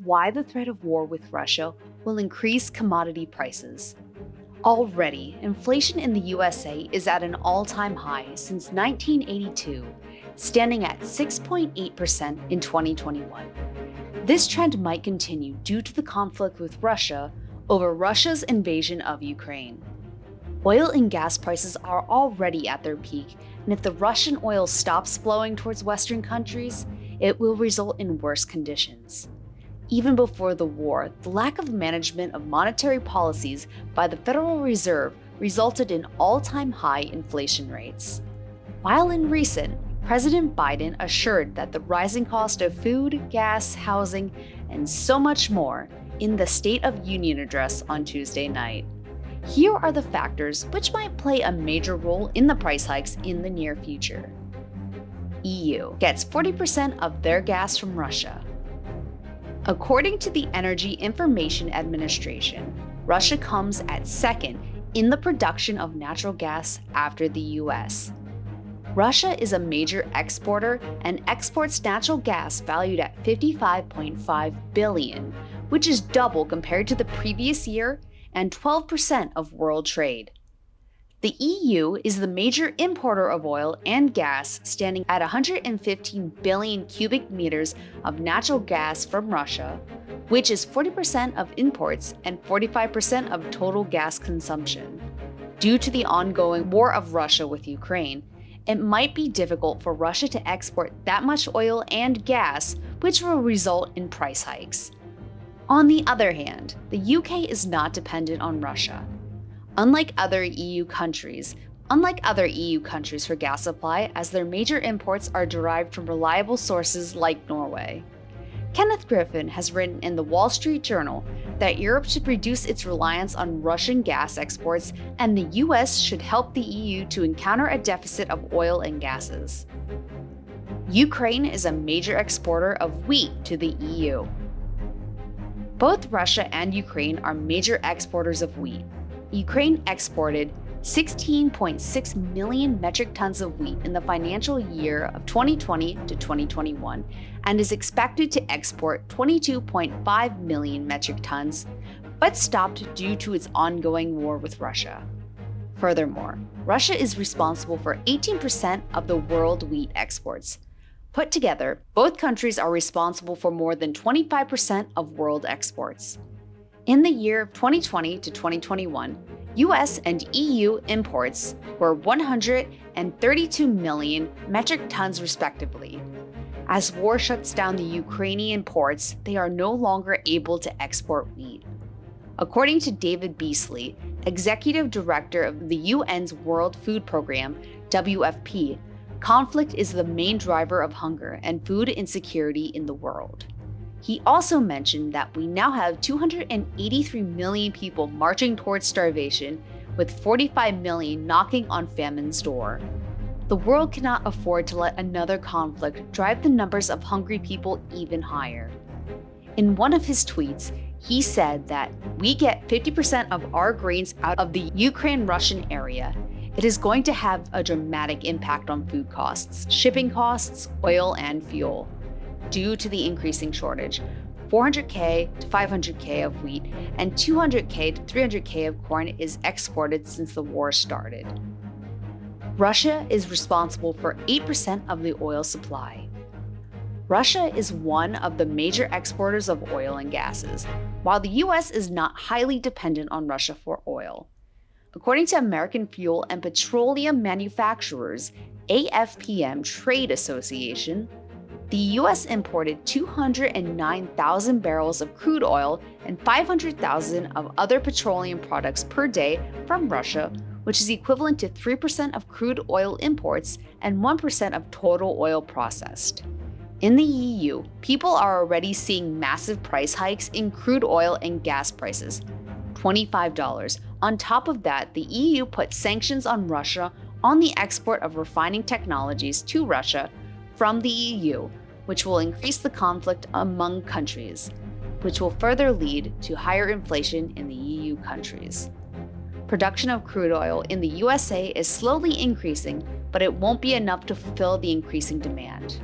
why the threat of war with Russia will increase commodity prices. Already, inflation in the USA is at an all-time high since 1982, standing at 6.8% in 2021. This trend might continue due to the conflict with Russia over Russia's invasion of Ukraine. Oil and gas prices are already at their peak, and if the Russian oil stops flowing towards Western countries, it will result in worse conditions. Even before the war, the lack of management of monetary policies by the Federal Reserve resulted in all-time high inflation rates. While in recent, President Biden assured that the rising cost of food, gas, housing, and so much more in the State of Union address on Tuesday night. Here are the factors which might play a major role in the price hikes in the near future. EU gets 40% of their gas from Russia. According to the Energy Information Administration, Russia comes at second in the production of natural gas after the US. Russia is a major exporter and exports natural gas valued at $55.5 billion, which is double compared to the previous year and 12% of world trade. The EU is the major importer of oil and gas, standing at 115 billion cubic meters of natural gas from Russia, which is 40% of imports and 45% of total gas consumption. Due to the ongoing war of Russia with Ukraine, it might be difficult for Russia to export that much oil and gas, which will result in price hikes. On the other hand, the UK is not dependent on Russia. Unlike other EU countries for gas supply, as their major imports are derived from reliable sources like Norway. Kenneth Griffin has written in the Wall Street Journal that Europe should reduce its reliance on Russian gas exports and the US should help the EU to encounter a deficit of oil and gases. Ukraine is a major exporter of wheat to the EU. Both Russia and Ukraine are major exporters of wheat. Ukraine exported 16.6 million metric tons of wheat in the financial year of 2020 to 2021 and is expected to export 22.5 million metric tons, but stopped due to its ongoing war with Russia. Furthermore, Russia is responsible for 18% of the world wheat exports. Put together, both countries are responsible for more than 25% of world exports. In the year 2020 to 2021, US and EU imports were 132 million metric tons respectively. As war shuts down the Ukrainian ports, they are no longer able to export wheat. According to David Beasley, Executive Director of the UN's World Food Program, WFP, conflict is the main driver of hunger and food insecurity in the world. He also mentioned that we now have 283 million people marching towards starvation, with 45 million knocking on famine's door. The world cannot afford to let another conflict drive the numbers of hungry people even higher. In one of his tweets, he said that we get 50% of our grains out of the Ukraine-Russian area. It is going to have a dramatic impact on food costs, shipping costs, oil, and fuel. Due to the increasing shortage, 400K to 500K of wheat and 200K to 300K of corn is exported since the war started. Russia is responsible for 8% of the oil supply. Russia is one of the major exporters of oil and gases, while the US is not highly dependent on Russia for oil. According to American Fuel and Petroleum Manufacturers, AFPM Trade Association, the US imported 209,000 barrels of crude oil and 500,000 of other petroleum products per day from Russia, which is equivalent to 3% of crude oil imports and 1% of total oil processed. In the EU, people are already seeing massive price hikes in crude oil and gas prices, $25. On top of that, the EU put sanctions on Russia on the export of refining technologies to Russia from the EU, which will increase the conflict among countries, which will further lead to higher inflation in the EU countries. Production of crude oil in the USA is slowly increasing, but it won't be enough to fulfill the increasing demand.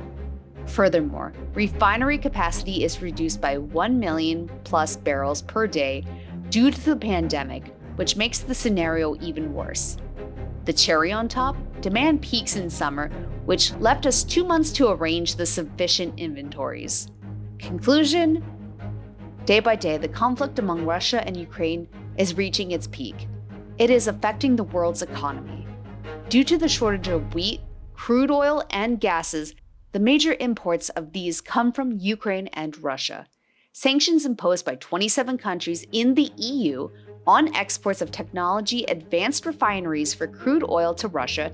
Furthermore, refinery capacity is reduced by 1 million plus barrels per day due to the pandemic, which makes the scenario even worse. The cherry on top, demand peaks in summer, which left us 2 months to arrange the sufficient inventories. Conclusion: day by day, the conflict among Russia and Ukraine is reaching its peak. It is affecting the world's economy. Due to the shortage of wheat, crude oil, and gases, the major imports of these come from Ukraine and Russia. Sanctions imposed by 27 countries in the EU on exports of technology advanced refineries for crude oil to Russia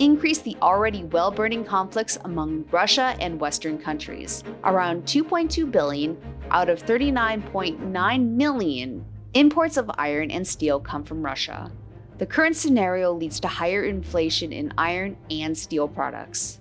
increased the already well-burning conflicts among Russia and Western countries. Around 2.2 billion out of 39.9 million imports of iron and steel come from Russia. The current scenario leads to higher inflation in iron and steel products.